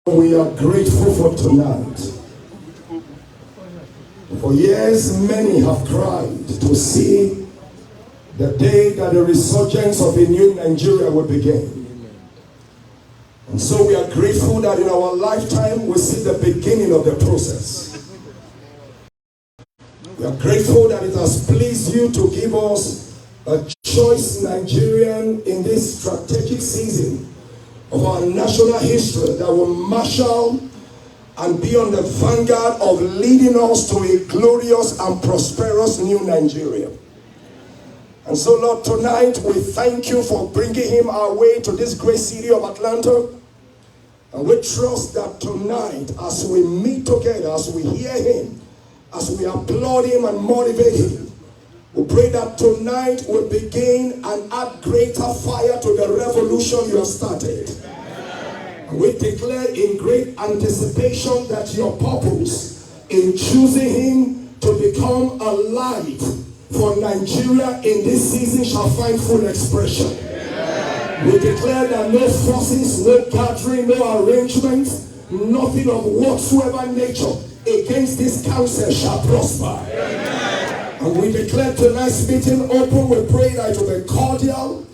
We are grateful for tonight. For years, many have cried to see the day that the resurgence of a new Nigeria will begin. And so we are grateful that in our lifetime we see the beginning of the process. We are grateful that it has pleased you to give us a choice Nigerian in this strategic season of our national history that will marshal and be on the vanguard of leading us to a glorious and prosperous new Nigeria. And so, Lord, tonight we thank you for bringing him our way to this great city of Atlanta. And we trust that tonight, as we meet together, as we hear him, as we applaud him and motivate him, we pray that tonight will begin and add greater fire to the revolution you have started. And we declare in great anticipation that your purpose in choosing him to become a light for Nigeria in this season shall find full expression. We declare that no forces, no gathering, no arrangements, nothing of whatsoever nature against this council shall prosper. And we declare tonight's meeting open. We pray that it will be cordial,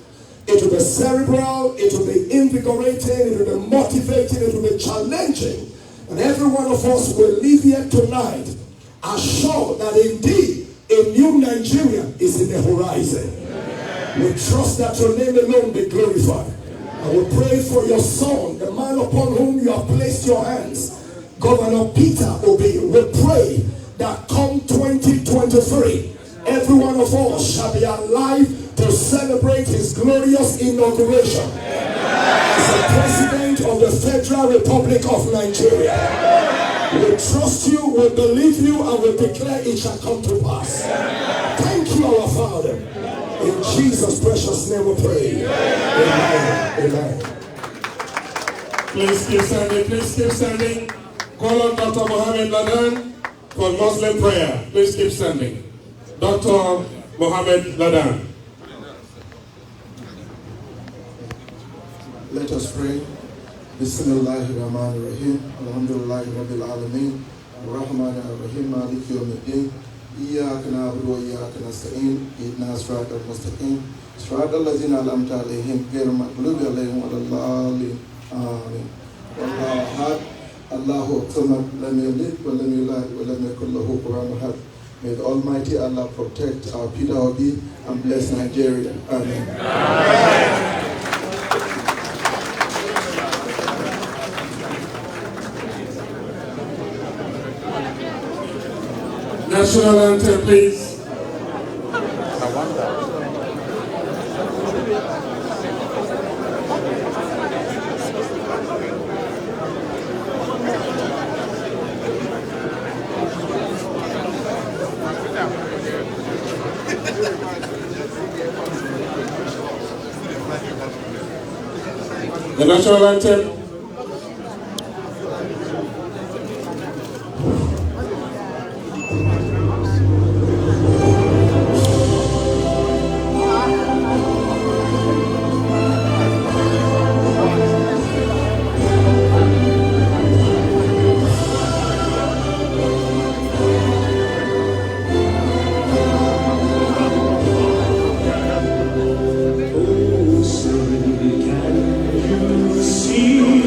it will be cerebral, it will be invigorating, it will be motivating, it will be challenging. And every one of us will leave here tonight assured that indeed a new Nigeria is in the horizon. We trust that your name alone be glorified. And we pray for your son, the man upon whom you have placed your hands, Governor Peter Obi. We pray that come 2023, every one of us shall be alive to celebrate his glorious inauguration as the President of the Federal Republic of Nigeria. We trust you, we believe you, and we declare it shall come to pass. Thank you, our Father. In Jesus' precious name we pray. Amen. Amen. Please keep standing. Please keep standing. Call on Dr. Mohammed Ladan for Muslim prayer. Please keep standing. Dr. Mohammed Ladan. Let us pray. Bismillahirrahmanirrahim. Alhamdulillahi Rabbil Alameen. Ar-Rahman Ar-Rahim. Malik Yawmiddin. إياك نعبد وإياك نستعين اهدنا الصراط المستقيم صراط الذين أنعمت عليهم غير المغضوب عليهم ولا الضالين آمين. والله أحد الله الصمد لم يلد ولم يولد ولم يكن له كفوا أحد. May the Almighty Allah protect our Peter Obi and bless Nigeria. Amen. National anthem, please. The national anthem. See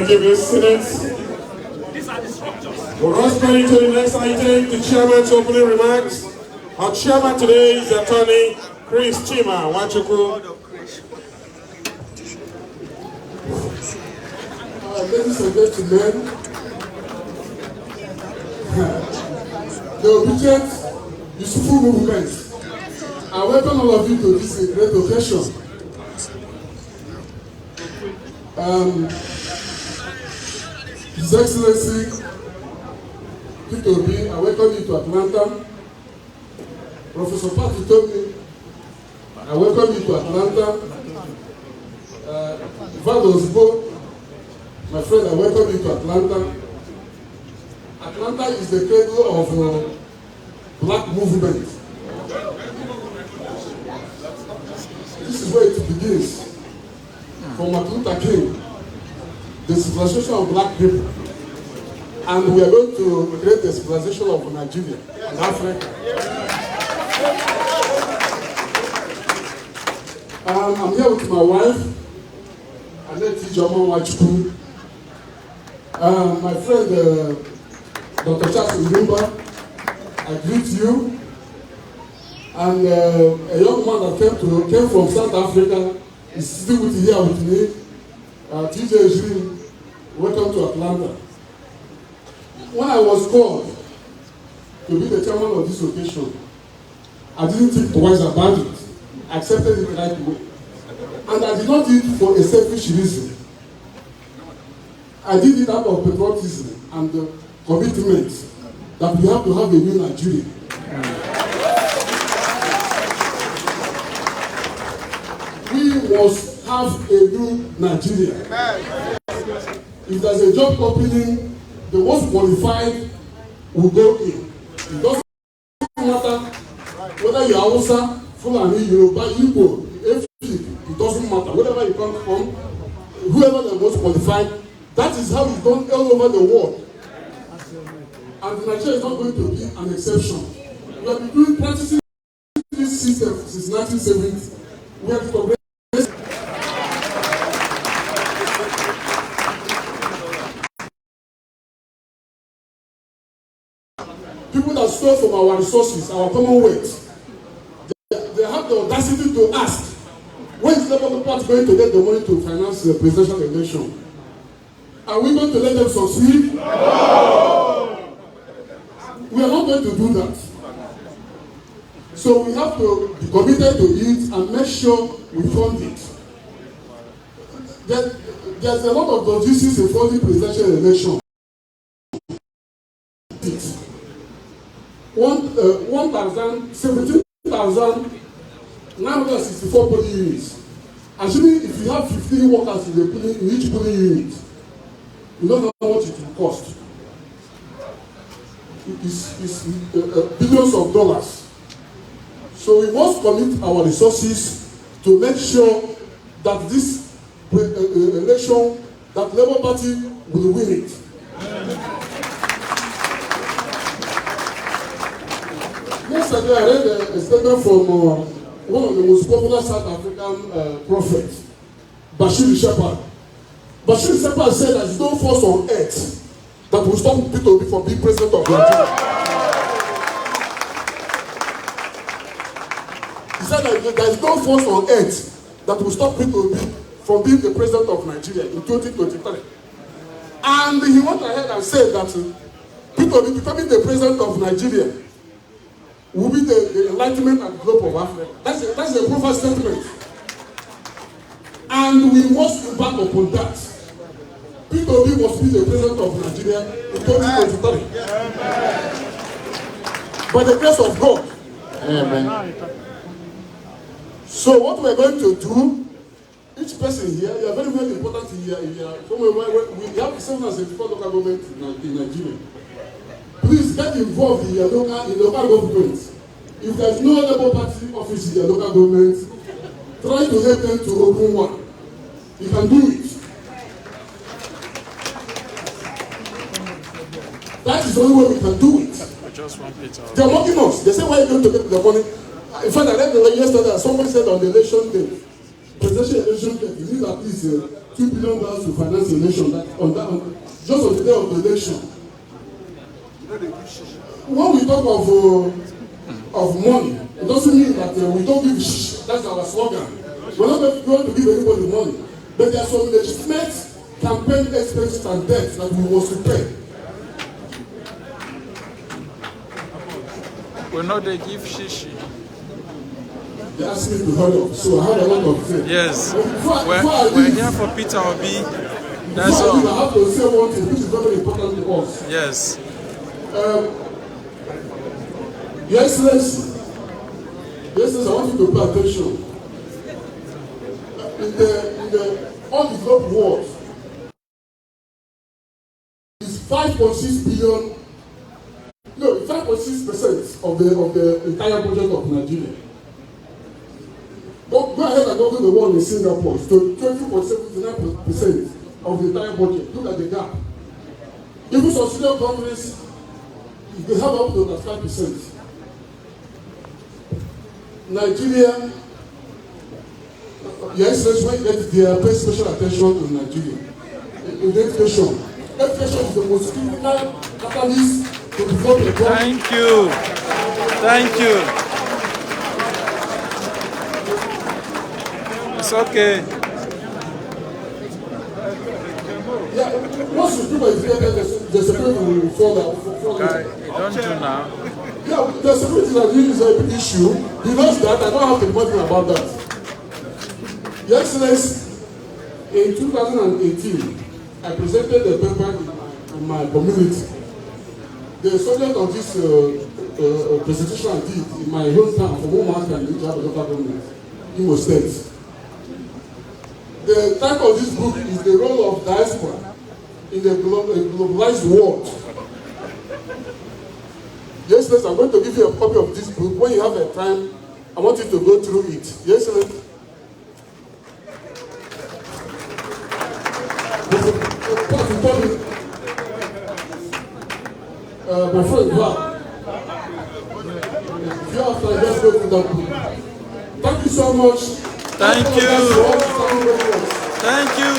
Thank you, Mr. Senate. We'll rush straight into the next item, the chairman's opening remarks. Our chairman today is Attorney Chris Chima Wachuku. Ladies and gentlemen, the obedient useful movement. I welcome all of you to this great occasion. His Excellency, P2B, I welcome you to Atlanta. Professor Patti told me, I welcome you to Atlanta. Ala-Igbo, my friend, I welcome you to Atlanta. Atlanta is the cradle of black movement. This is where it begins. From Martin Luther King, the civilization of black people. And we are going to create the civilization of Nigeria and Africa. I'm here with my wife, Aneti Joma Wachuku. My friend, Dr. Charles Lumba, I greet you. And a young man that came from South Africa is still here with me. TJ Jiri, welcome to Atlanta. When I was called to be the chairman of this occasion, I didn't think twice about it. I accepted it right away. And I did not do it for a selfish reason. I did it out of patriotism and commitment that we have to have a new Nigeria. We must have a new Nigeria. If there's a job opening, the most qualified will go in. It doesn't matter whether you're Hausa, Fulani, Yoruba, Igbo, it doesn't matter. Wherever you come from, whoever the most qualified, that is how it's done all over the world. And Nigeria is not going to be an exception. We have been practicing this system since 1970. We have progressed. People that stole from our resources, our commonwealth, they have the audacity to ask, when is Labour Party going to get the money to finance the presidential election? Are we going to let them succeed? No! We are not going to do that. So we have to be committed to it and make sure we fund it. There's a lot of logistics in funding presidential election. 17,964 polling units. Assuming if you have 15 workers in each polling unit, you don't know how much it will cost. It's billions of dollars. So we must commit our resources to make sure that this election, that Labour Party will win it. Yesterday I read a statement from one of the most popular South African prophets, Bashir Shepherd. Bashir Shepherd said there is no force on earth that will stop P2B from being president of Nigeria. He said that there is no force on earth that will stop P2B from being the president of Nigeria in 2023. And he went ahead and said that P2B becoming the president of Nigeria will be the enlightenment and growth of Africa. That's a proper statement. And we must embark upon that. P2B must be the president of Nigeria in 2023. By the grace of God. Amen. So what we're going to do, each person here, you are very, very important here. We have 774 local governments in Nigeria. Please get involved in your local government. If there is no Labour Party office in your local government, try to help them to open one. You can do it. That is the only way we can do it. They are mocking us. They say, why are you going to get the money? In fact, I read yesterday, someone said on the election day, presidential election day, you need at least $2 billion to finance the election. Just on the day of the election. When we talk of money, it doesn't mean that we don't give shh. That's our slogan. We're not going to give anybody money. But there are some legitimate campaign expenses and debts that we must pay. We're not they give shishi. They asked me to hurry up, so I had a lot of things. Yes. We're here for Peter Obi. That's all. I have to say one thing, which is very important to us. Yes. Your Excellency, I want you to pay attention. In the undeveloped world, is 5.6 billion. No, 5.6% of the entire budget of Nigeria. Go ahead and go to the one in Singapore. So 20.79% of the entire budget. Look at the gap. Even some senior countries, they have up to 5%. Nigeria, your Excellency, when they pay special attention to Nigeria. In education is the most critical catalyst to develop a country. Thank you. Thank you. It's okay. Yeah, once the people is there, the security will fall down. Don't do now. Yeah, the security is a big issue. He knows that. I don't have to remind him about that. Your Excellency, in 2018, I presented a paper in my community. The subject of this presentation I did in my hometown for 1 month and in local government, Imo State. The title of this book is The Role of Diaspora in a Globalized World. Yes, I'm going to give you a copy of this book. When you have a time, I want you to go through it. Yes, sir. My friend, if you have time, just go through that book. Thank you so much. Thank you. Thank you.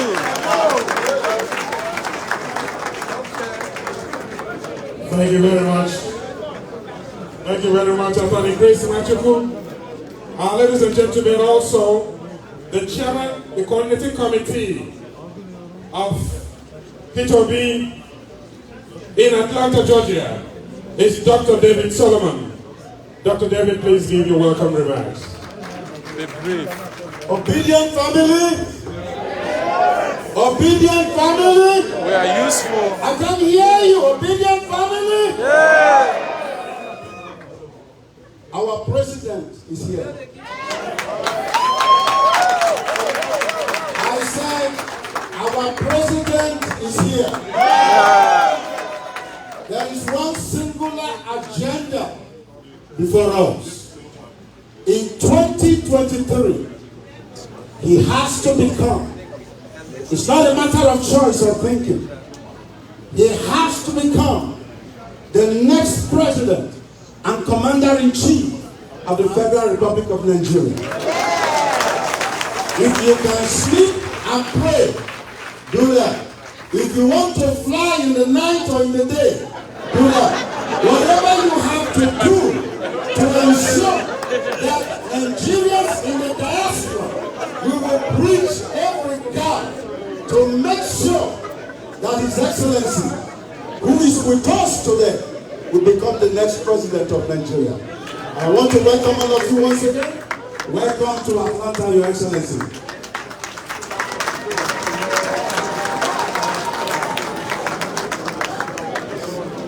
Thank you very much. Thank you very much, Attorney Grace Machuku. Ladies and gentlemen, also the chairman, the coordinating committee of Peter Obi in Atlanta, Georgia, is Dr. David Solomon. Dr. David, please give your welcome remarks. Be brief. Obedient family? Obedient family? We are useful. I can hear you, obedient family? Yeah. Our president is here. I said, our president is here. There is one singular agenda before us. In 2023, he has to become, it's not a matter of choice or thinking, he has to become the next president and commander-in-chief of the Federal Republic of Nigeria. If you can sleep and pray, do that. If you want to fly in the night or in the day, do that. Whatever you have to do to ensure that Nigerians in the diaspora, we will bridge every gap to make sure that His Excellency, who is with us today, will become the next president of Nigeria. I want to welcome all of you once again. Welcome to Atlanta, Your Excellency.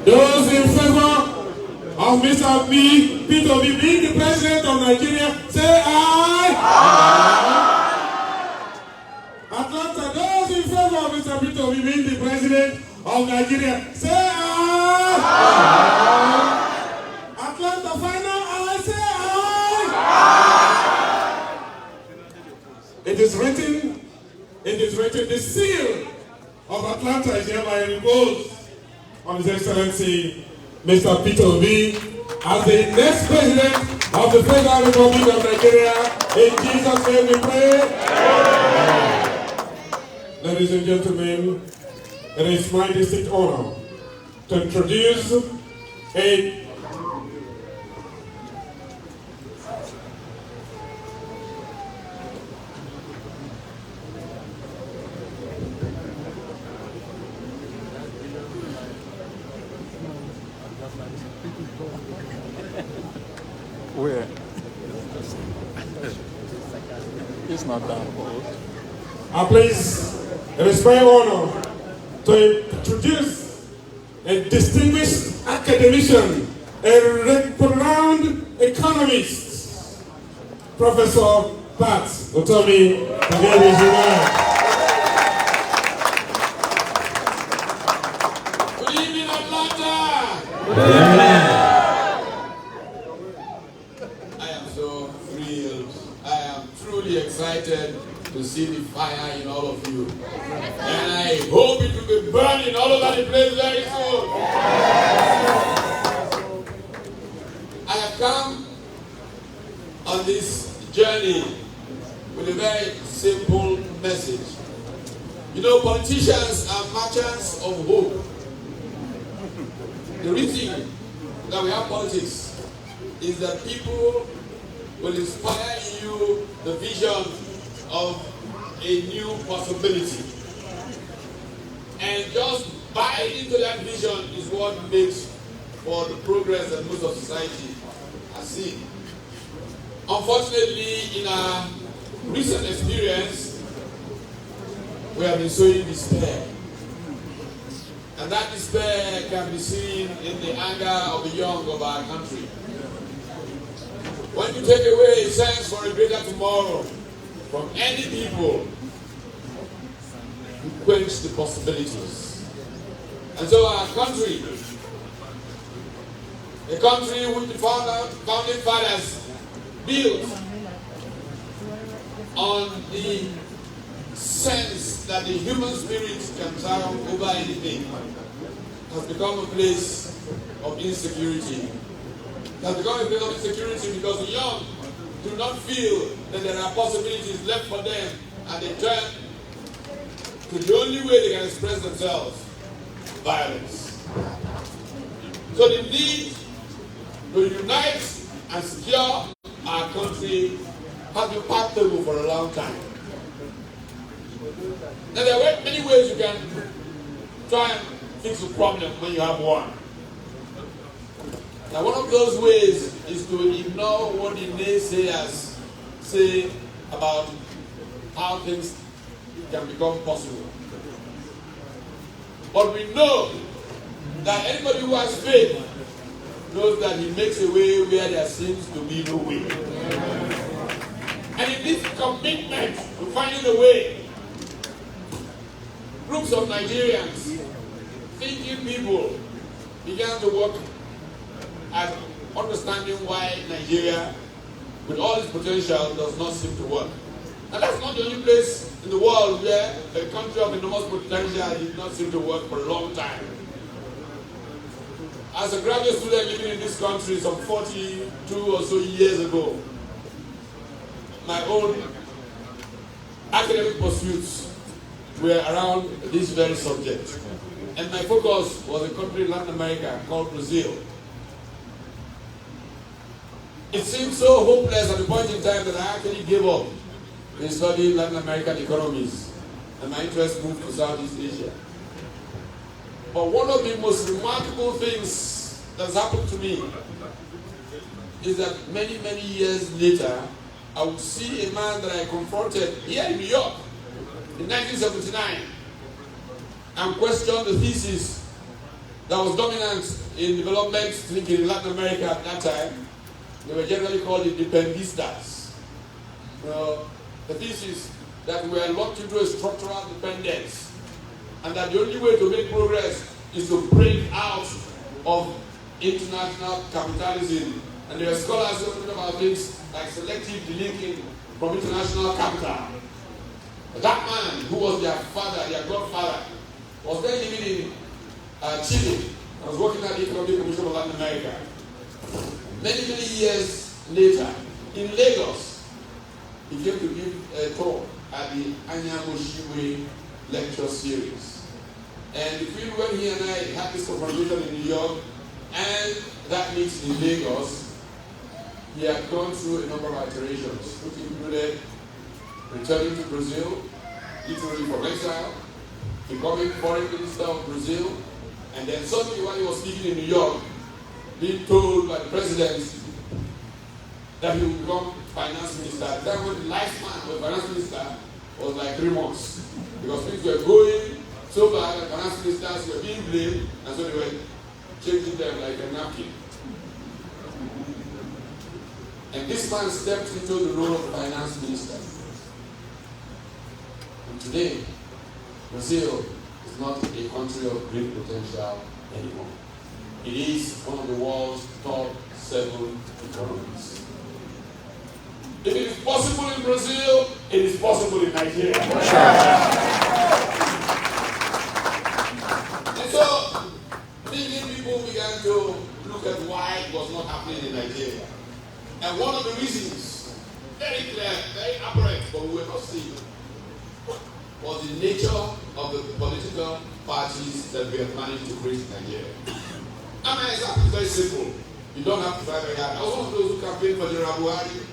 Those in favor of Mr. Peter Obi being the president of Nigeria, say aye. Aye. Atlanta, those in favor of Mr. Peter Obi being the president of Nigeria, say aye. Aye. Atlanta, final aye, say aye. It is written, the seal of Atlanta is hereby imposed on His Excellency, Mr. Peter Obi, as the next president of the Federal Republic of Nigeria. In Jesus' name we pray. Ladies and gentlemen, it is my distinct honor to introduce a Where? It's not that old. Please, it is my honor to introduce a distinguished academician, a renowned economist, Professor Pat Otomi. Today is your word. Good evening, Atlanta. Good evening. I am so thrilled. I am truly excited to see the fire in all of you. And I hope it will be burning all over the place very soon. I have come on this journey with a very simple message. You know, politicians are merchants of hope. The reason that we have politics is that people will inspire in you the vision of a new possibility. And just buying into that vision is what makes for the progress that most of society has seen. Unfortunately, in our recent experience, we have been sowing despair. And that despair can be seen in the anger of the young of our country. When you take away a sense for a greater tomorrow from any people, you quench the possibilities. And so our country, a country which the founding fathers built on the sense that the human spirit can triumph over anything, has become a place of insecurity. It has become a place of insecurity because the young do not feel that there are possibilities left for them, and they turn to the only way they can express themselves: violence. So the need to unite and secure our country has been palpable for a long time. Now there are many ways you can try and fix a problem when you have one. Now one of those ways is to ignore what the naysayers say about how things can become possible. But we know that anybody who has faith knows that he makes a way where there seems to be no way. And in this commitment to finding a way, groups of Nigerians, thinking people, began to work at understanding why Nigeria, with all its potential, does not seem to work. And that's not the only place in the world where a country of enormous potential did not seem to work for a long time. As a graduate student living in this country some 42 or so years ago, my own academic pursuits were around this very subject. And my focus was a country in Latin America called Brazil. It seemed so hopeless at the point in time that I actually gave up in studying Latin American economies, and my interest moved to Southeast Asia. But one of the most remarkable things that's happened to me is that many, many years later, I would see a man that I confronted here in New York in 1979 and question the thesis that was dominant in development thinking in Latin America at that time. They were generally called independistas. The thesis that we are locked into a structural dependence, and that the only way to make progress is to break out of international capitalism. And there are scholars who talk about things like selective delinking from international capital. But that man, who was their father, their godfather, was then living in Chile. I was working at the Economic Commission of Latin America. Many, many years later, in Lagos, he came to give a talk at the Anyamoshiwe lecture series. And between when he and I had this conversation in New York and that meeting in Lagos, he had gone through a number of iterations, which included returning to Brazil, literally from exile, becoming foreign minister of Brazil, and then suddenly while he was speaking in New York, being told by the president that he would become finance minister. At the time when the lifespan of the finance minister was like 3 months, because things were going so bad and finance ministers were being blamed, and so they were changing them like a napkin. And this man stepped into the role of finance minister. And today, Brazil is not a country of great potential anymore. It is one of the world's top 7 economies. If it is possible in Brazil, it is possible in Nigeria. And so, many people began to look at why it was not happening in Nigeria. And one of the reasons, very clear, very apparent, but we were not seeing, was the nature of the political parties that we have managed to create in Nigeria. And my example is very simple. You don't have to try very hard. I was one of those who campaigned for General Buhari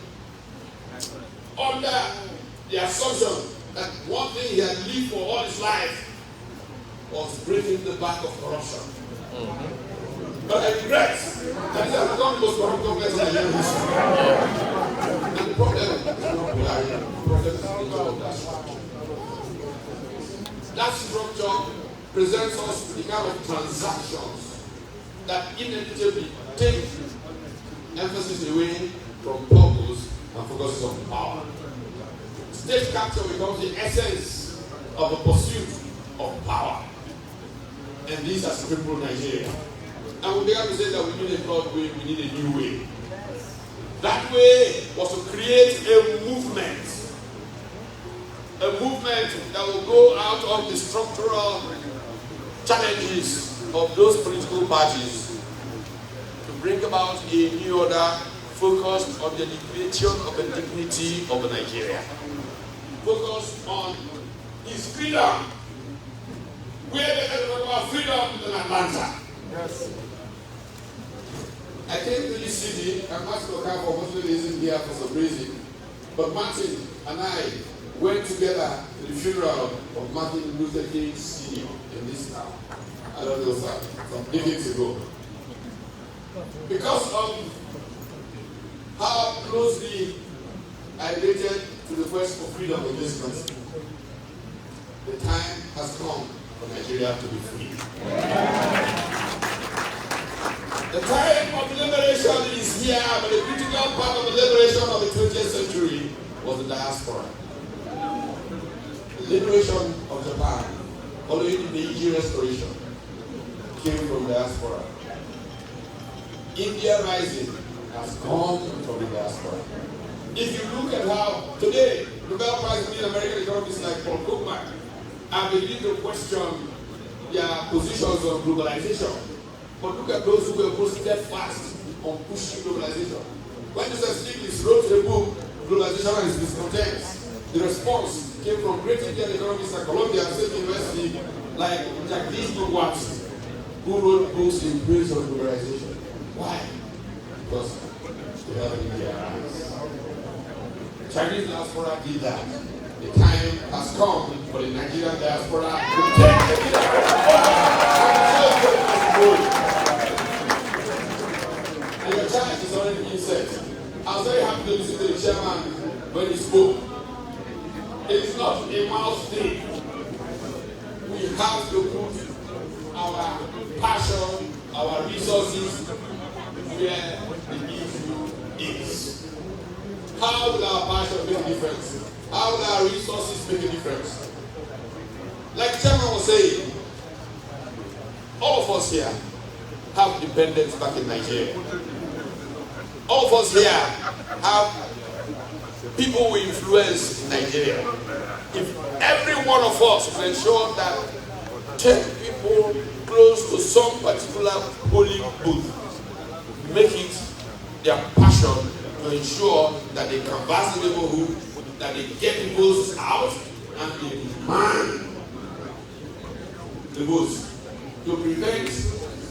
under the assumption that one thing he had lived for all his life was breaking the back of corruption. But I regret that he has become the most corrupt complex in Nigeria history. And the problem is not Buhari. The problem is the nature of that structure. That structure presents us with the kind of transactions that inevitably take emphasis away from purpose and focuses on power. State capture becomes the essence of the pursuit of power. And this has crippled Nigeria. And we began to say that we need a broad way, we need a new way. That way was to create a movement that will go out of the structural challenges of those political parties to bring about a new order focused on the elevation of the dignity of Nigeria, focused on his freedom. Where they talk about freedom in Atlanta. Yes. I came to this city, and Martin Okafor mostly isn't here for some reason, but Martin and I went together to the funeral of Martin Luther King Sr. in this town. I don't know, some decades ago. Because of how closely I related to the quest for freedom in this country, the time has come for Nigeria to be free. The time of liberation is here, but the critical part of the liberation of the 20th century was the diaspora. The liberation of Japan, following the Meiji Restoration, came from diaspora. India rising has come from the diaspora. If you look at how today Nobel Prize winning American economists like Paul Krugman are beginning to question their positions on globalization. But look at those who were most steadfast on pushing globalization. When Joseph Stiglitz wrote a book, Globalization and His Discontents, the response came from great Indian economists at Columbia State University like Ala-Igbo, who wrote books in praise of globalization. Why? Because they have India eyes. Chinese diaspora did that. The time has come for the Nigerian diaspora to take the leadership. And your charge is already being set. I was very happy to listen to the chairman when he spoke. It is not a mouse thing. We have to put our passion, our resources where the issue is. How will our passion make a difference? How will our resources make a difference? Like the chairman was saying, all of us here have dependents back in Nigeria. All of us here have people who influence Nigeria. If every one of us will ensure that 10 people close to some particular polling booth make it their passion to ensure that they canvass the neighborhood, that they get the votes out, and they demand the votes to prevent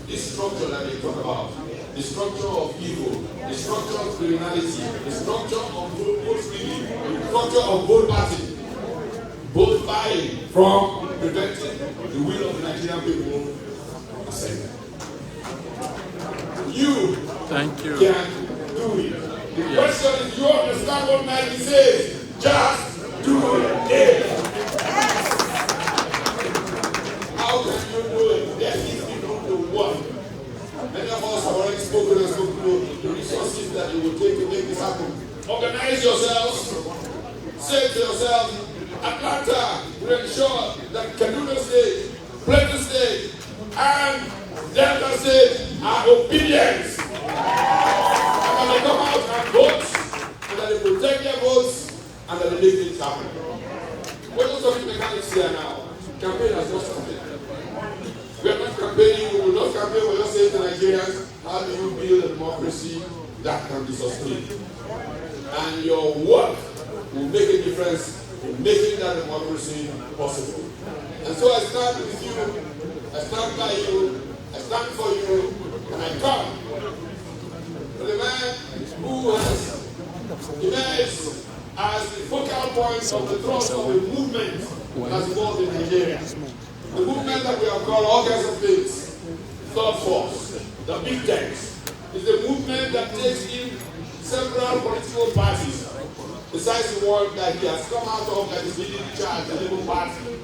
this structure that they talk about, the structure of evil, the structure of criminality, the structure of vote stealing, the structure of vote party, vote buying from preventing the will of the Nigerian people ascending. You Thank you. can do it. The question is, you understand what Nike says? Just do it. How can you do it? There is people to work. Many of us have already spoken and spoken to the resources that it will take to make this happen. Organize yourselves. Say to yourselves, Atlanta will ensure that Kaduna State, Plateau State, and Delta State are obedient. And that they come out and vote, and that they protect their votes, and that they make things happen. What are some mechanics here now? Campaign has just started. We are not campaigning, we will not campaign, we will just say to Nigerians, how do you build a democracy that can be sustained? And your work will make a difference in making that democracy possible. And so I stand with you, I stand by you, I stand for you, and I come for the man who has emerged as the focal point of the thrust of the movement that's evolved in Nigeria. The movement that we have called all kinds of things, third force, the big techs, is a movement that takes in several political parties, besides the one that he has come out of that is leading the charge, the Labour Party.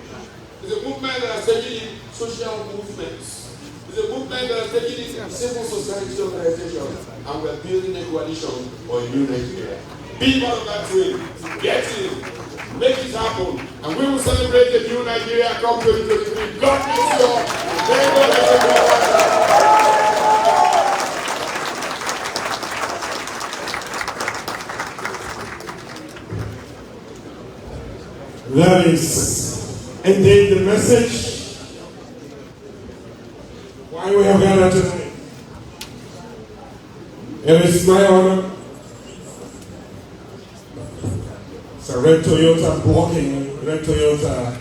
It's a movement that has taken in social movements. It's a movement that has taken in civil society organizations, and we're building a coalition for a new Nigeria. Be part of that train, get in, make it happen, and we will celebrate the new Nigeria come 2023. God bless you all. That is indeed the message why we have gathered tonight. It is my honor. It's a red Toyota blocking, red Toyota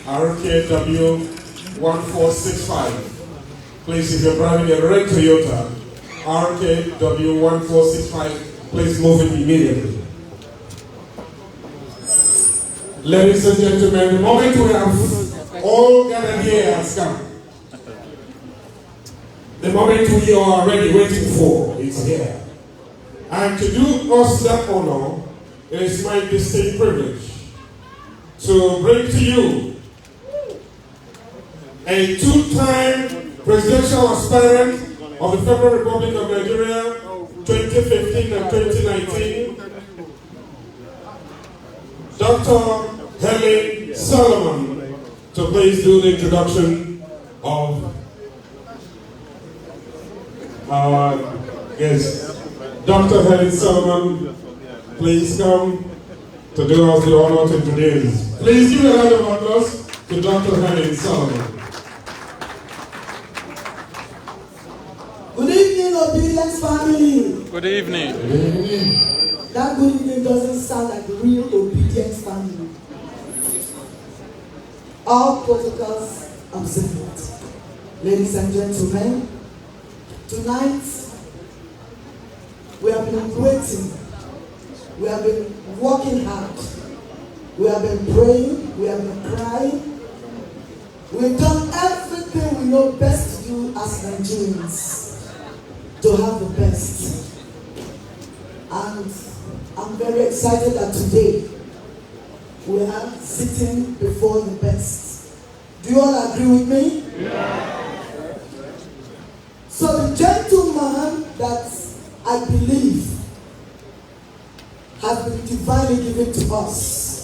RKW 1465. Please, if you're driving a red Toyota RKW 1465, please move it immediately. Ladies and gentlemen, the moment we have all gathered here has come. The moment we are already waiting for is here. And to do us that honor, it is my distinct privilege to bring to you a two-time presidential aspirant of the Federal Republic of Nigeria, 2015 and 2019, Dr. Helen Solomon, to please do the introduction of our guest. Dr. Helen Solomon, please come to do us the honor to introduce. Please give a round of applause to Dr. Helen Solomon. Good evening, Obedience family. Good evening. Good evening. That good evening doesn't sound like the real Obedience family. All protocols observed. Ladies and gentlemen, tonight we have been waiting. We have been working hard. We have been praying. We have been crying. We've done everything we know best to do as Nigerians to have the best. And I'm very excited that today we are sitting before the best. Do you all agree with me? Yeah. So the gentleman that I believe has been divinely given to us.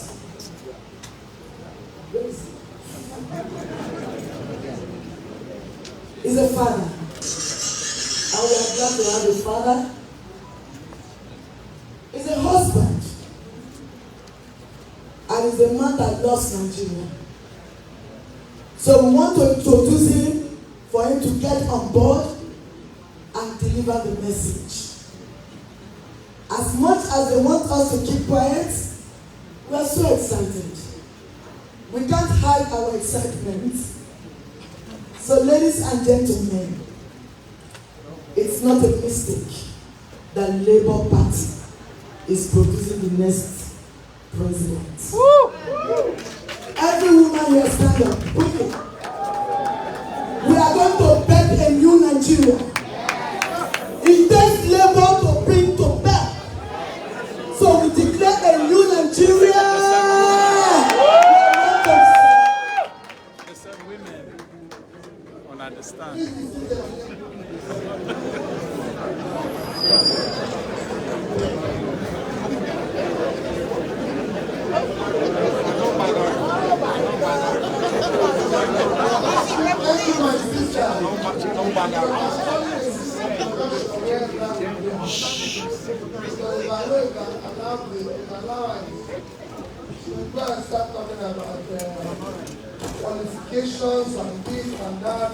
He's a father. And we are glad to have a father. He's a husband. And he's a man that loves Nigeria. So we want to introduce him for him to get on board and deliver the message. As much as they want us to keep quiet, we are so excited. We can't hide our excitement. So, ladies and gentlemen, it's not a mistake that Labour Party is producing the next president. Woo! Every woman here stand up. Okay. We are going to build a new Nigeria. It takes Labour to bring to back. So we declare a new Nigeria. They said women don't understand. Start talking about qualifications and this and that.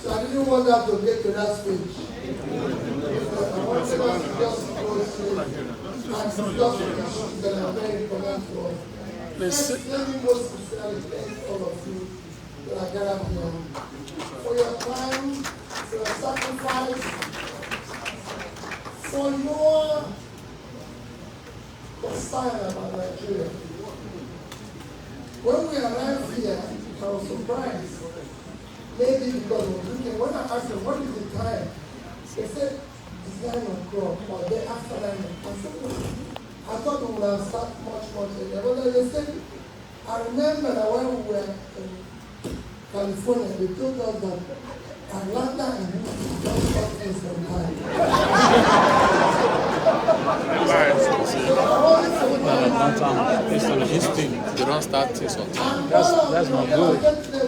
So I didn't want that to get to that stage. I wanted us to just go straight and discuss the issues that are very important to us. Let me most sincerely thank all of you that are gathered here for your time, for your sacrifice, for your concern about Nigeria. When we arrived here, I was surprised. Maybe because of looking, when I asked them, what is the time? They said, it's 9 o'clock, or day after 9 o'clock. I thought we would have started much earlier. But they said, I remember that when we were in California, they told us that Atlanta and Houston don't start things on time. Houston, they don't start things on time. That's not good.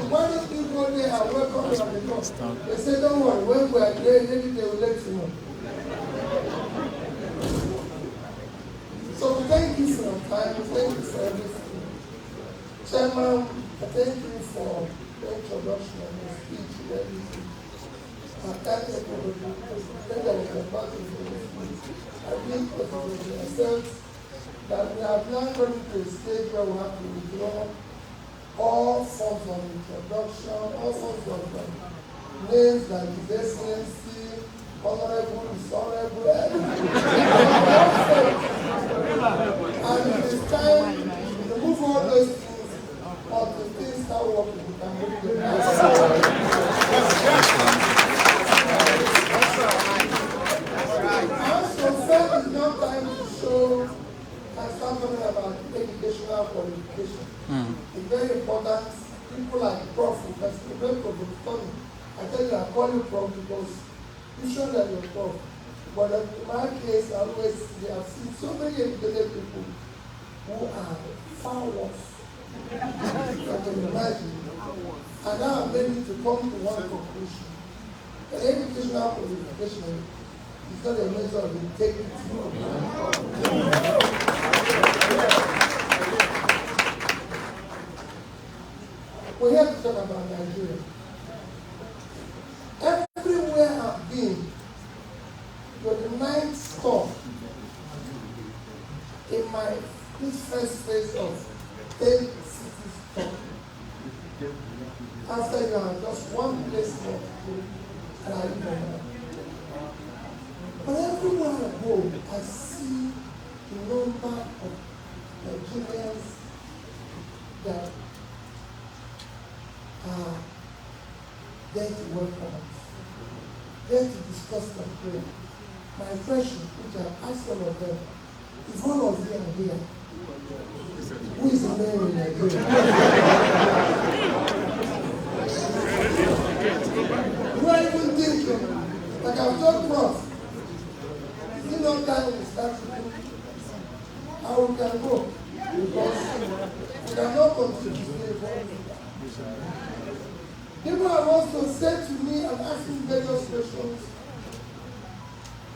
Why don't you go there and welcome them? They say, don't worry, when we are there, maybe they will let you know. So thank you for your time, thank you for everything. Chairman, thank you for the introduction and the speech and everything. I thank you for the thing that was about to do. I think that it yourself that we have now gone to a stage where we have to withdraw all forms of introduction, all sorts of names like His Excellency, Honorable, Dishonorable, and it is time to move all those things or the things start working. We can move them. Also, first is now time to show and start talking about educational qualification. It's very important. People like Prof, I tell you, I call you Prof because you show that you're Prof. But in my case, I always see, I've seen so many educated people who are far worse. You can imagine. And now I'm ready to come to one conclusion. The educational qualification is not a measure of integrity. We have to talk about Nigeria. Everywhere I've been, you're the ninth stop in this first phase of 10 cities stop. After you are just one place more, and I live there. But everywhere I go, I see the number of Nigerians that are there to welcome us, there to discuss the prayer. My impression, which I asked all of them, if all of you are here, who is the mayor in Nigeria? You are even thinking, like I've told Prof, is it not time we start to do how we can go? Because we cannot continue to stay. People have also said to me and asked me various questions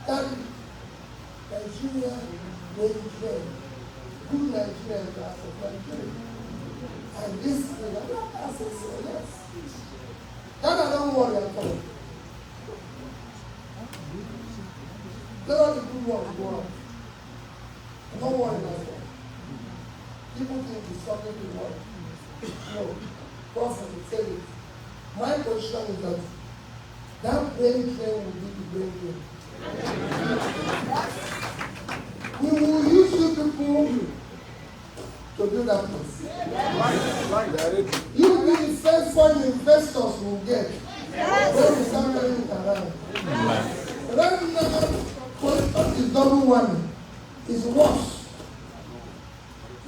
that Nigeria may be fair. Good Nigerians are of Nigeria. And this thing, I said, so yes. That I don't worry at all. Let all the good ones go out. I don't worry at all. People think it's something to worry. No. Prophet said it. My position is that that brain drain will be the brain drain. We will use you people to do that place. You will be the first foreign investors will get when we start turning it around. Right now, politics is double one. It's worse.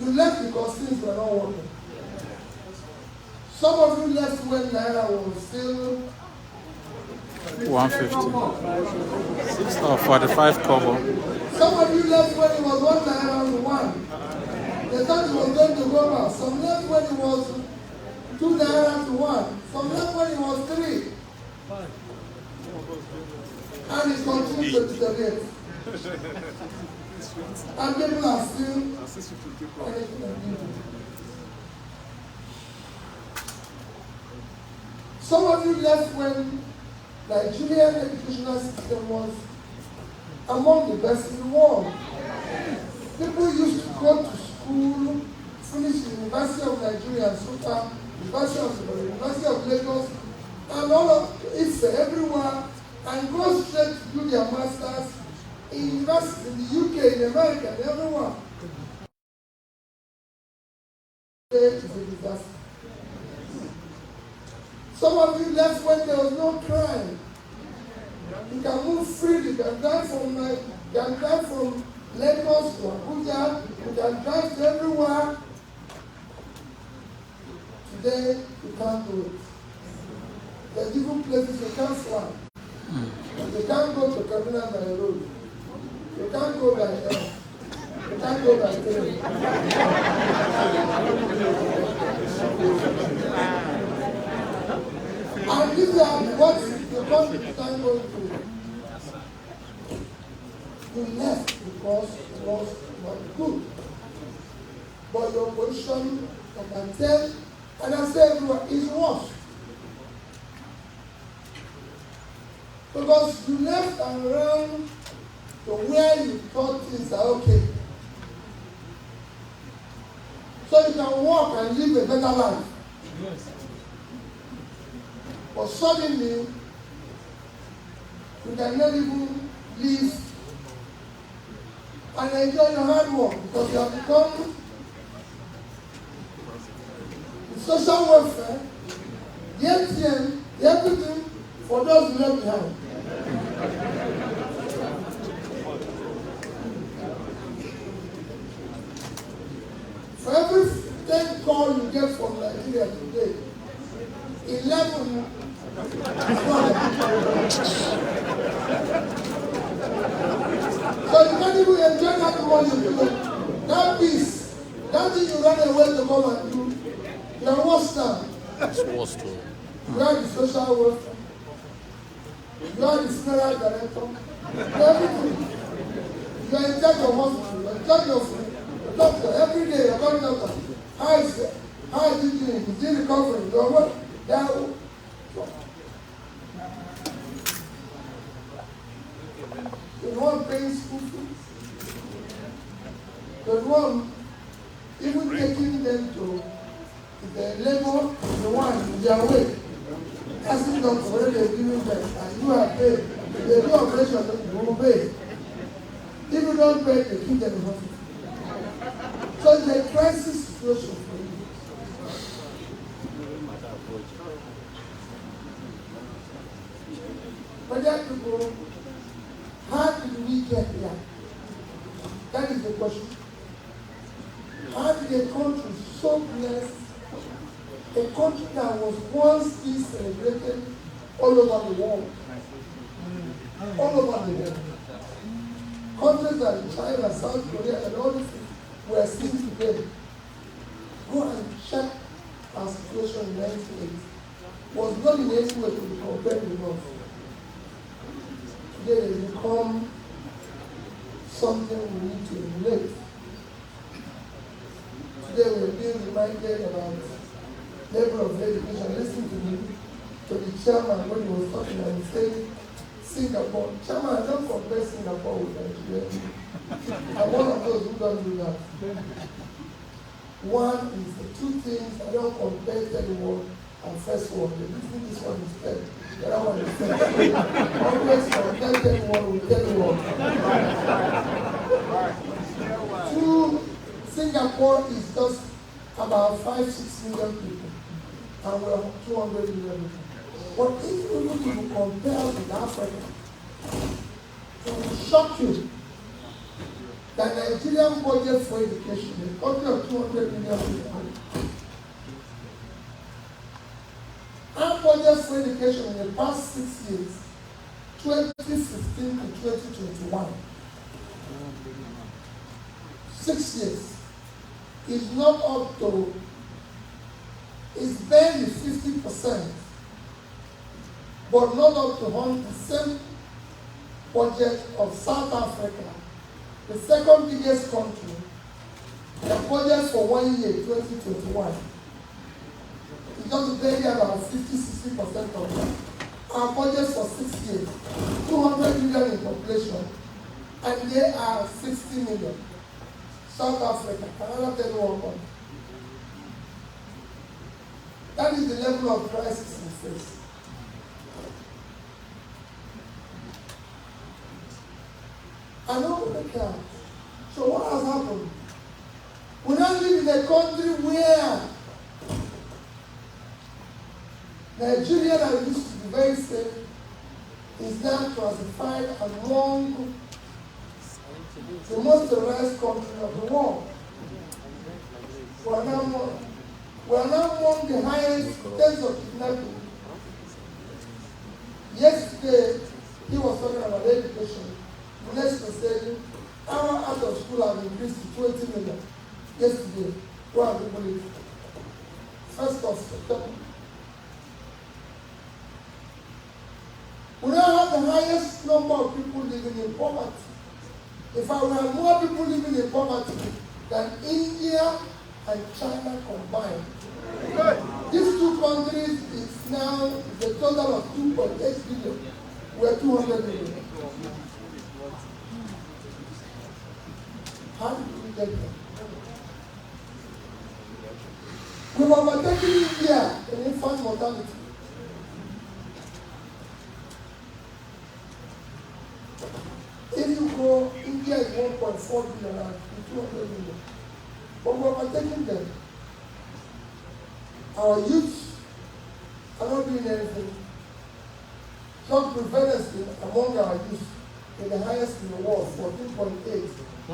You left because things were not working. Some of you left when Naira was still 150. Oh, 45 kobo. Some of you left when it was 1 Naira and 1. They thought it was going to go back. Some left when it was 2 Naira to 1. Some left when it was 3. And it continues to deteriorate. And people are still some of you left when Nigerian educational system was among the best in the world. People used to go to school, finish the University of Nigeria, SUTA, University of Lagos, and all of Ife, everywhere, and go straight to do their masters in universities in the UK, in America, and everywhere. It's a disaster. Some of you left when there was no crime. You can move freely. You can drive from Lagos to Abuja. You can drive to everywhere. Today, you can't do it. There's even places you can't fly. You can't go to Kaduna by road. You can't go by air. You can't go by train. And these are what the country can go through. You left because it was not good. But your position, I can tell, and I say everywhere, is worse. Because you left around to where you thought things are okay. So you can walk and live a better life. Yes. But suddenly, you cannot even live and enjoy your hard work because you have become the social welfare, the anthem, the everything for those who left behind. For every 10 call you get from Nigeria today, 11 so you can't even enjoy that money. That peace, that thing you run away to come and do, you're worse now. It's worse too. You are the social worker. You are the funeral director. You are everything. You are in charge of hospital. You are in charge of doctor. Every day you are going to doctor. How is it doing? Is it recovering? You are what? The one paying school fees. The one even taking them to the labor, the one in their way. Asking them for what they're giving them. And you are paid. If they do operation, you will pay. If you don't pay, they keep them in hospital. So it's a crisis situation for you. But that people, how did we get here? That is the question. How did a country so blessed, a country that was once being celebrated all over the world, all over the world, countries like China, South Korea, and all these things were seen today. Go and check our situation in 1980. Was not in any way to be compared with us. Today they become something we need to emulate. Today we're being reminded about level of education. Listen to the chairman when he was talking and saying Singapore. Chairman, I don't compare Singapore with Nigeria. I'm one of those who don't do that. One is the two things I don't compare to the world. and first one. The reason this one is third. The other one is third. Always tell them one, we tell you one. Singapore is just about 5-6 million people, and we're 200 million people. But if you look to compare with Africa, it will shock you that Nigerian budget for education, a country of 200 million people, our budget for education in the past 6 years, 2015 to 2021, 6 years, is not up to, is barely 50%, but not up to 100% budget of South Africa, the second biggest country. The budget for 1 year, 2021, is just barely about 50-60% of that. Our budget for 6 years, 200 million in population, and they are 60 million. South Africa, another 10 one country. That is the level of crisis we face. I know the count. So what has happened? We now live in a country where Nigeria, that used to be very safe, is now classified among the most terrorized country of the world. We are now among the highest cases of kidnapping. Yesterday, he was talking about education. The next saying, our out of school have increased to 20 million. Yesterday, where are people living? 1st of September. We now have the highest number of people living in poverty. In fact, we have more people living in poverty than India and China combined. These two countries is now the total of 2.8 billion. We are 200 million. How did we get there? We've overtaken India in infant mortality. If you go, India is 1.4 billion and 200 million. But we're overtaking them. Our youth are not doing anything. Drug prevalence among our youth is the highest in the world, 14.8,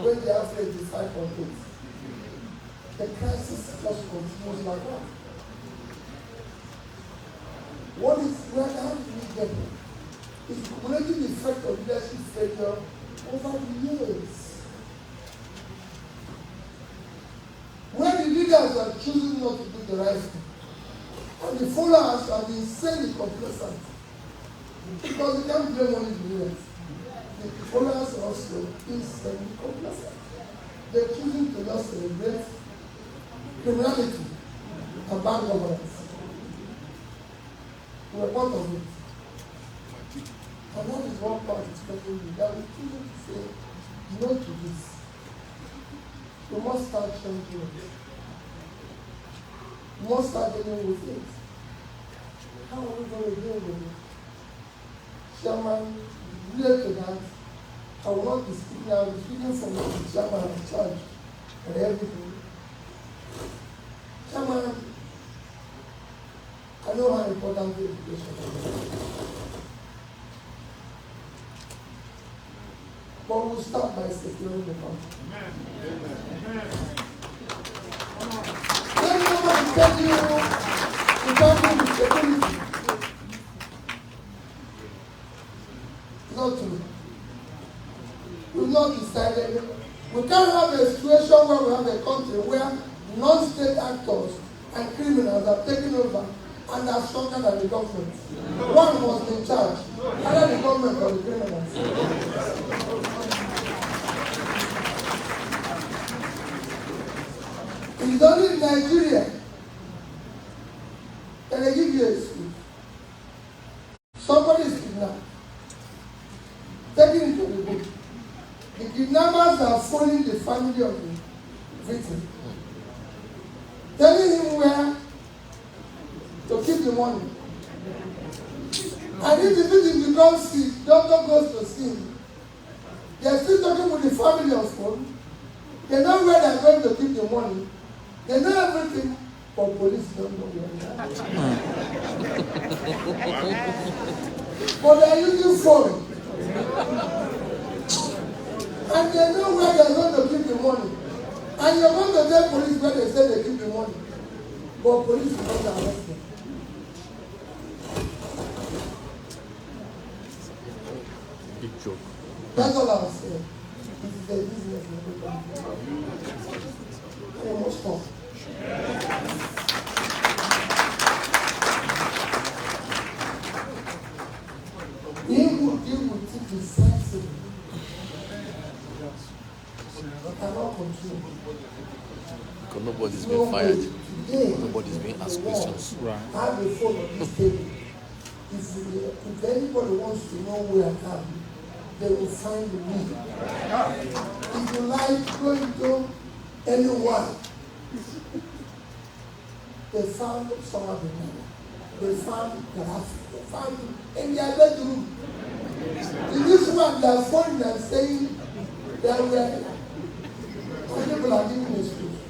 when the average is 5.8. The crisis just continues like that. How do we get there? It's the cumulative effect of leadership failure over the years. When the leaders are choosing not to do the right thing, and the followers are insanely complacent, because they can't blame only the leaders. The followers are also insanely complacent. They're choosing to just celebrate criminality and bad governance. We're part of it. And that is one part is telling you that we choose to say no to this. We must start changing it. We must start dealing with it. How are we going to deal with it? Chairman, related to that, I will not be speaking, I will be speaking from the chairman in charge and everything. Chairman, I know how important education is. But we'll start by securing the country. Let me tell you the country with security. Not true. We've not decided. We can't have a situation where we have a country where non-state actors and criminals are taking over and are stronger than the government. One must be in charge, either the government or the criminals. It's only in Nigeria can I give you a excuse. Somebody is kidnapped, taken into the boat. The kidnappers are phoning the family of the victim, telling him where to keep the money. And if the victim becomes sick, doctor goes to see him. They're still talking with the family on phone. They know where they're going to keep the money. They know everything, but police don't know where they are. But they're using phone. And they know where they're going to keep the money. And you're going to tell police where they say they keep the money. But police will not arrest them. Big joke. That's all I was saying. This is a business. I almost stop. They will deal with it decisively. But cannot control. Because nobody's being fired. Nobody's being asked questions. Right. I have a phone on this table. If anybody wants to know where I am, they will find me. If you like going to anyone, they found some of the money. They found grass. They found it in their bedroom. In this one, they are phoning and saying they were people are giving excuse.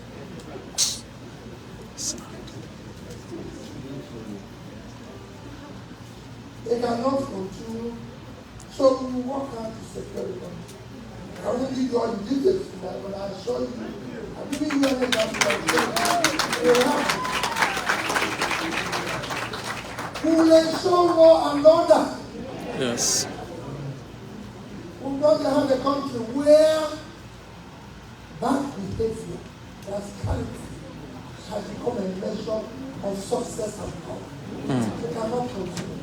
They cannot control. So we will work hard to secure the country. I won't give you all the details tonight, but I assure you, I'm giving you an example. We will ensure law and order. Yes. We will not have a country where bad behavior, rascality, has become a measure of success and power. We cannot continue.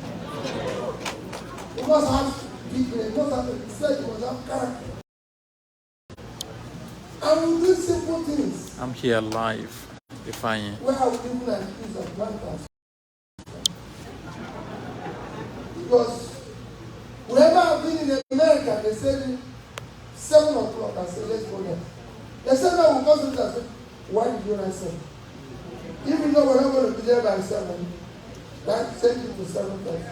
We must have people, we must have a research, we must have character. And we do simple things. I'm here live. Defying. Where are we living and things and planters? Because wherever I've been in America, they say 7 o'clock, I say, let's go there. They said, no, we'll go to that. I said, why did you not say? Even though we're not going to be there by 7, that send it to 7:30.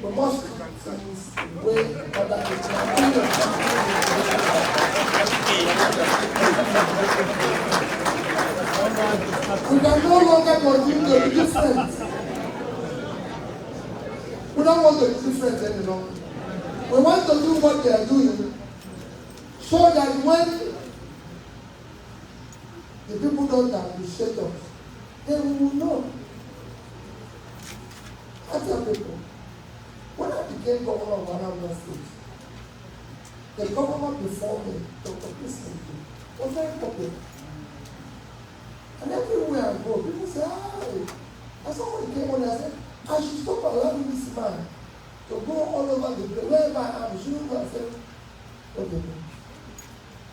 We must do things way other people. We can no longer continue to be different. We don't want to be different any longer. We want to do what they are doing so that when the people don't appreciate us, then we will know. I tell people, when I became governor of Anambra State, the governor before me, Dr. Christian, was very popular. And everywhere I go, people say, hi. And someone came on and I said, I should stop allowing this man to go all over the place. Wherever I am, shouldn't go and say, okay,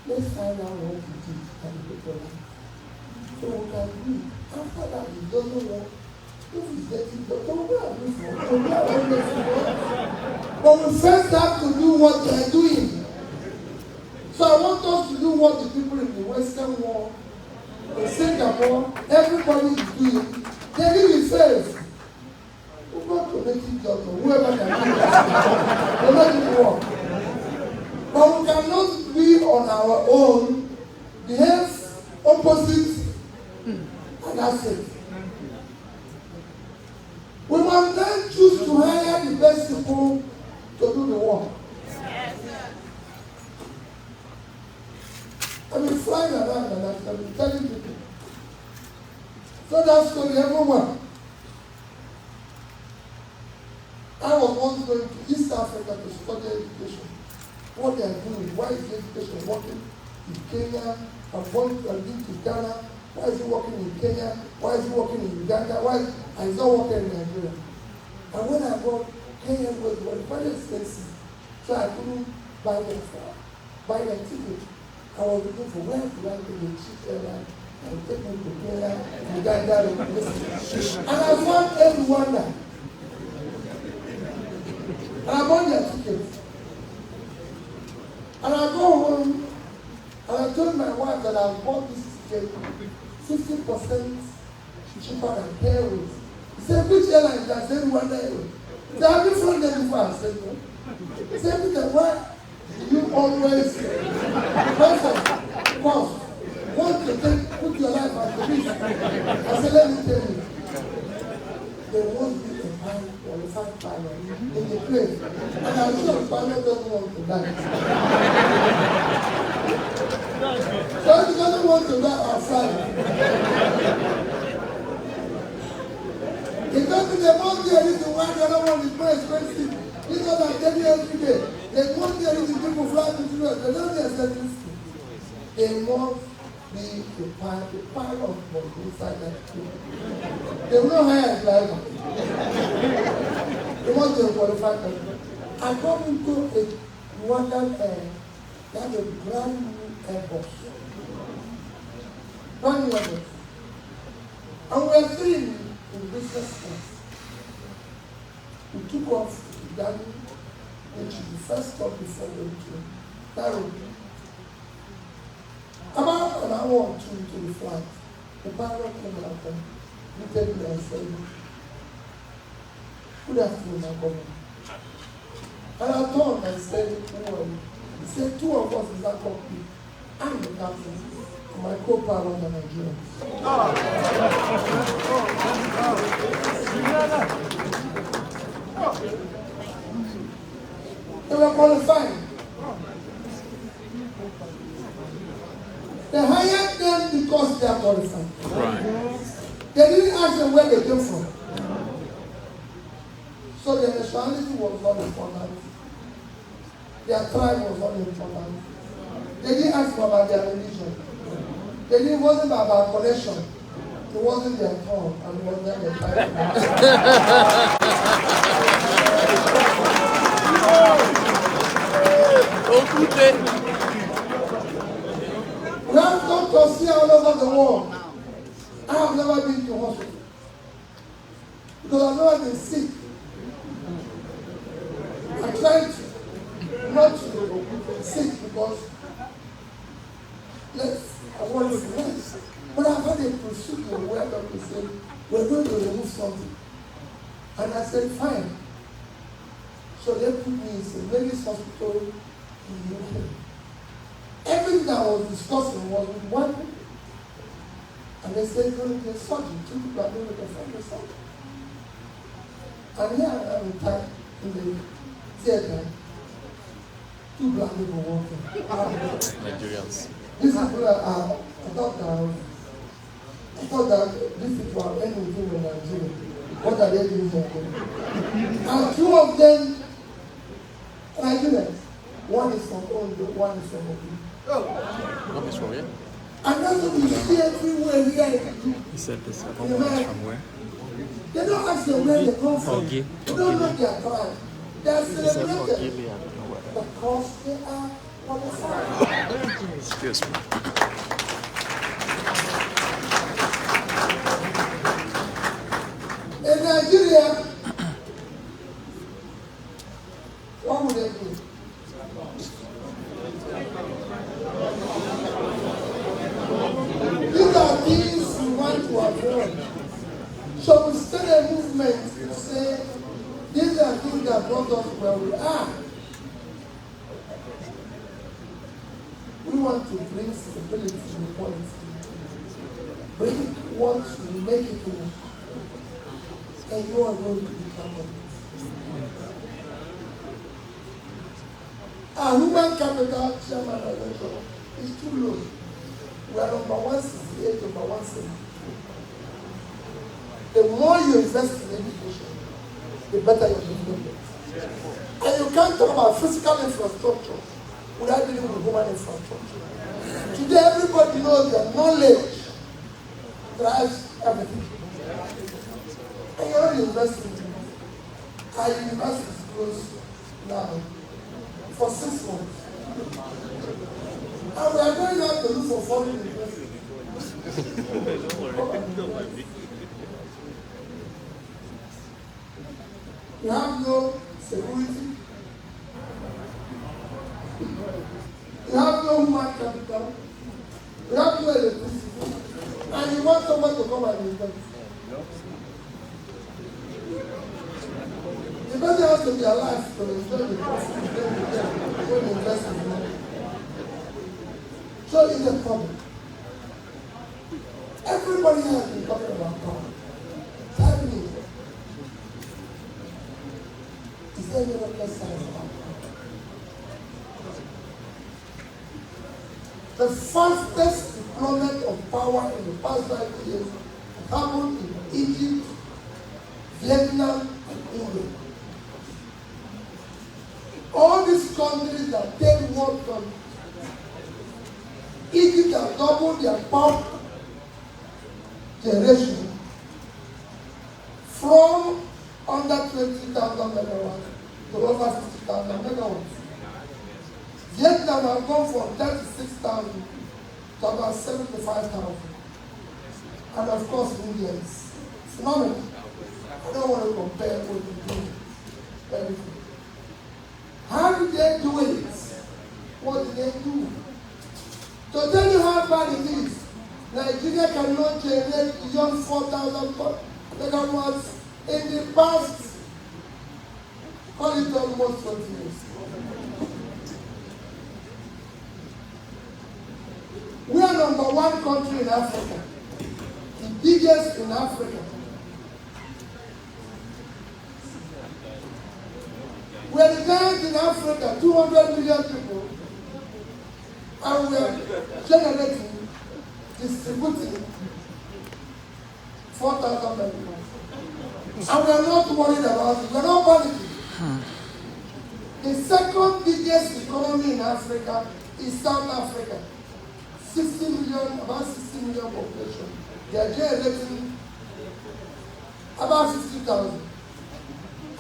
let's find out what he did and the people like. So we can read. After that, he doesn't want. If he's getting the but we first have to do what they are doing. So I want us to do what the people in the Western world, in Singapore, everybody is doing. They live in faith. We're not to make it judge or whoever can do that. We're not doing work. But we cannot be on our own, behave opposite, and that's it. We must then choose to hire the best people to do the work. I've been flying around and I've been telling people. So that's story everyone. I was once going to East Africa to study education. What they are doing, why is education working in Kenya? I've been to Ghana. Why is he working in Kenya? Why is he working in Uganda? And he's not working in Nigeria. And when I got Kenya was very expensive, so I couldn't buy the ticket. I was looking for where to buy the cheap airline and take me to Kenya, Uganda, and I found everyone there. And I bought their tickets. And I go home and I told my wife that I bought this ticket 50% cheaper than Paris. He said, which airline? I said, Rwanda Airways. They have been from there before. I said, no. He said, Peter, why you always cost want to put your life at the risk? I said, let me tell you, there won't be a high qualified pilot in the plane. And I'm sure the pilot doesn't want to die. So he doesn't want to die outside. He told me there must be a reason why the other one is more expensive. This is what I tell you every day. There must be a reason people fly to the US. They don't be expensive. They must be the pilot must be inside that plane. They will not hire a driver. They must be a qualified person. I come into a Rwandan air. They have a brand new Airbus. Brand new Airbus. And we are three in business class. We took off to Ghana, which is the first stop before going to Nairobi. About an hour or two into the flight, the pilot came out and looked me and said, good afternoon, my governor. And I turned and said, who are you? He said, two of us in that cockpit. I'm the captain. And my co-pilot are Nigerians. They were qualified. They hired them because they are qualified. Right. They didn't ask them where they came from. So their nationality was not important. Their tribe was not important. They didn't ask about their religion. It wasn't about connection. It wasn't their tongue, and it wasn't their tribe. We have doctors here all over the world. I have never been to hospital because I've never been sick. I tried not to be sick because I want to rest. But I've had a procedure where doctor said, we're going to remove something. And I said, fine. So they put me in St. Mary's Hospital in the UK. Everything that I was discussing was with one people. And they said, go to the surgeon. Two people are going to find the surgeon. And here I am in the theater. Two black people walking. Nigerians. These people I thought that these people are anything in Nigeria. What are they doing here? And two of them Nigerians. One is from Ondo, one is from Obi. What is from here? And that's what we see everywhere here. He said this one from where? They don't ask them where they come from. Forgive. They don't know their tribe. They are He said celebrated forgive me, I don't know where. because they are qualified. Excuse me. In Nigeria, what would they do? These are things we want to avoid. So we started a movement to say, these are things that brought us where we are. We want to bring stability in the policy. Bring what will make it work. And you are going to become it. Our human capital, chairman of the show, is too low. We are number 168, number 170. The more you invest in education, the better your development. And you can't talk about physical infrastructure without dealing with human infrastructure. Today, everybody knows that knowledge drives everything. And you're not investing. Our university is closed now for 6 months. And we are going out to look for foreign investors. You have no security. You have no human capital. You have no electricity. And you want someone to come and invest. their life to enjoy the profit when they invest in money. So it's a problem. Everybody has been talking about power. It's happening. Is there any other science about power? The fastest deployment of power in the past 5 years happened in Egypt, Vietnam, and India. All these countries that take work from Egypt have doubled their power generation from under 20,000 megawatts to over 50,000 megawatts. Vietnam have gone from 36,000 to about 75,000. And of course, India is phenomenal. I don't want to compare what they do. Everything. How did they do it? What did they do? To tell you how bad it is, Nigeria cannot generate beyond 4,000 megawatts in the past, call it almost 20 years. We are number one country in Africa, the biggest in Africa. We are the giant in Africa, 200 million people, and we are generating, distributing 4,000 megawatts. And we are not worried about it. We are not panicking. The second biggest economy in Africa is South Africa. 60 million, about 60 million population. They are generating about 50,000.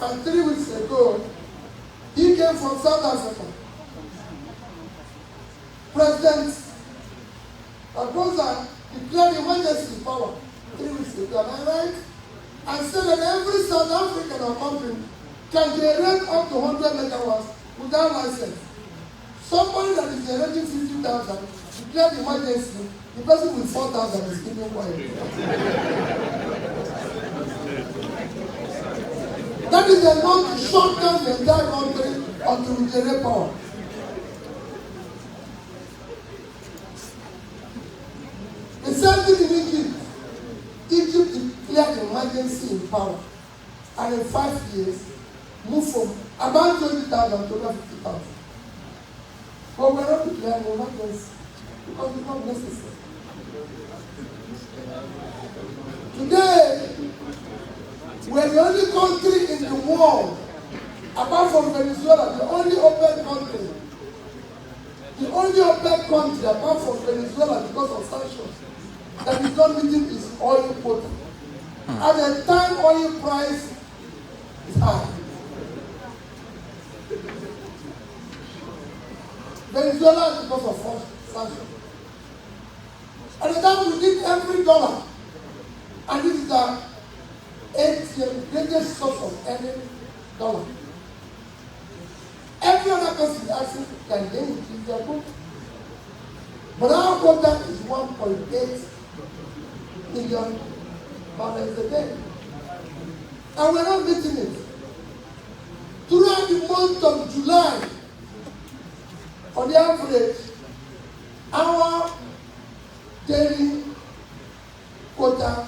And 3 weeks ago, he came from South Africa. President Agoza declared emergency power 3 weeks ago. Am I right? And said that every South African or company can generate up to 100 megawatts without license. Somebody that is generating 50,000 declared emergency, the person with 4,000 is keeping quiet. That is enough to shut down the entire country until we generate power. The same thing in Egypt. Egypt declared emergency in power. And in 5 years, moved from about 20,000 to over 50,000. But we're not declaring emergency because it's not necessary. Today, we're the only country in the world, apart from Venezuela, the only open country. The only open country, apart from Venezuela because of sanctions, that is not meeting its oil quota. At the time oil price is high. Venezuela is because of sanctions. At the time we need every dollar. And this is the greatest source of any dollar. Every other person is asking, can they increase their quota? But our quota is 1.8 million barrels a day. And we're not meeting it. Throughout the month of July, on the average, our daily quota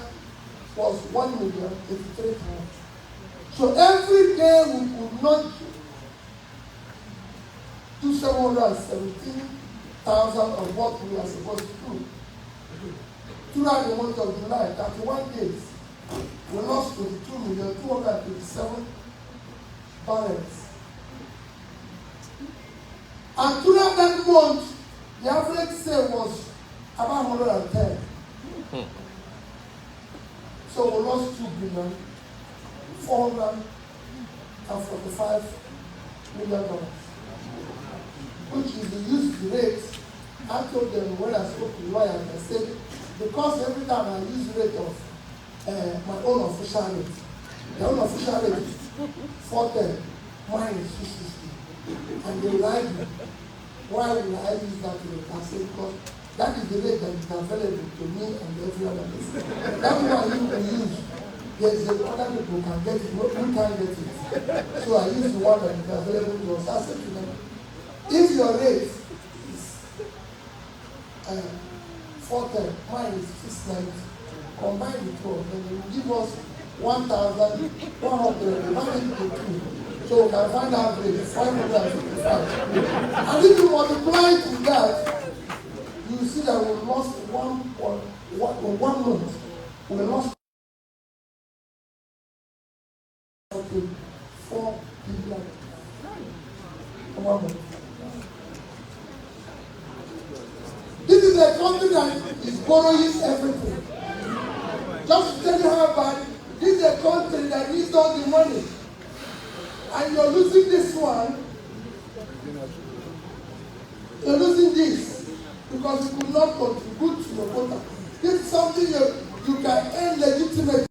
was 1,083,000. So every day we could not do 717,000 of what we are supposed to do. Throughout the month of July, 31 days, we lost 22,227,000 barrels. And throughout that month, the average sale was about 110. So we lost $2,445 million, which is the used rate. I told them when I spoke to lawyers, I said, because every time I use the rate of my own official rate, the own official rate is 410, mine is 660. And they lied me. Why will I use that rate? I said, because that is the rate that is available to me and every other person. That's why you can use. there's a other people can get it, who can't get it. So I use the one that is available to us. I said to them, if your rate is 410, mine is 690, combine the two of them, they will give us 1,100, divided into 2. So we can find out the 555. And if you multiply it with that, you will see that we lost 1 month. We lost 4 billion. 1 month. This is a country that is borrowing everything. Just to tell you how bad, this is a country that needs all the money. And you're losing this one. You're losing this because you could not contribute to your quota. This is something you can earn legitimately.